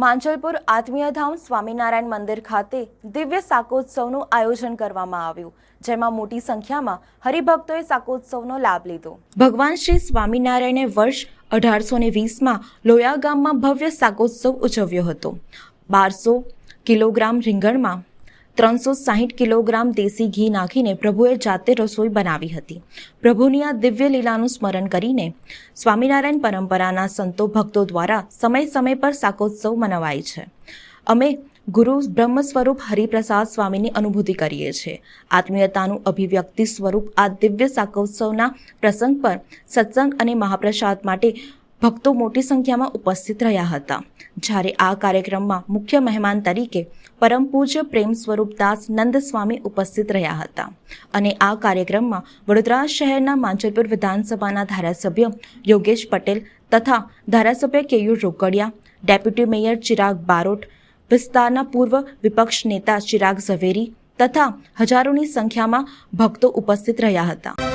માંજલપુર આત્મીયધામ સ્વામિનારાયણ મંદિર ખાતે દિવ્ય શાકોત્સવનું આયોજન કરવામાં આવ્યું, જેમાં મોટી સંખ્યામાં હરિભક્તોએ શાકોત્સવનો લાભ લીધો। ભગવાન શ્રી સ્વામિનારાયણે વર્ષ 1820માં લોયા ગામમાં ભવ્ય શાકોત્સવ ઉજવ્યો હતો। 1200 કિલોગ્રામ રીંગણમાં 360 કિલોગ્રામ દેશી ઘી નાખીને પ્રભુએ જાતે રસોઈ બનાવી હતી। પ્રભુની આ દિવ્ય લીલાનું સ્મરણ કરીને સ્વામિનારાયણ પરંપરાના સંતો ભક્તો દ્વારા સમય પર શાકોત્સવ મનાવાય છે। અમે ગુરુ બ્રહ્મ સ્વરૂપ હરિપ્રસાદ સ્વામીની અનુભૂતિ કરીએ છીએ। આત્મીયતાનું અભિવ્યક્તિ સ્વરૂપ આ દિવ્ય શાકોત્સવના પ્રસંગ પર સત્સંગ અને મહાપ્રસાદ માટે ભક્તો મોટી સંખ્યામાં ઉપસ્થિત રહ્યા હતા। જ્યારે આ કાર્યક્રમમાં મુખ્ય મહેમાન તરીકે પરમ પૂજ્ય પ્રેમ સ્વરૂપદાસ નંદ સ્વામી ઉપસ્થિત રહ્યા હતા અને આ કાર્યક્રમમાં વડોદરા શહેરના માંજલપુર વિધાનસભાના ધારાસભ્ય યોગેશ પટેલ તથા ધારાસભ્ય કેયુર રોકડિયા, ડેપ્યુટી મેયર ચિરાગ બારોટ, વિસ્તારના પૂર્વ વિપક્ષ નેતા ચિરાગ ઝવેરી તથા હજારોની સંખ્યામાં ભક્તો ઉપસ્થિત રહ્યા હતા।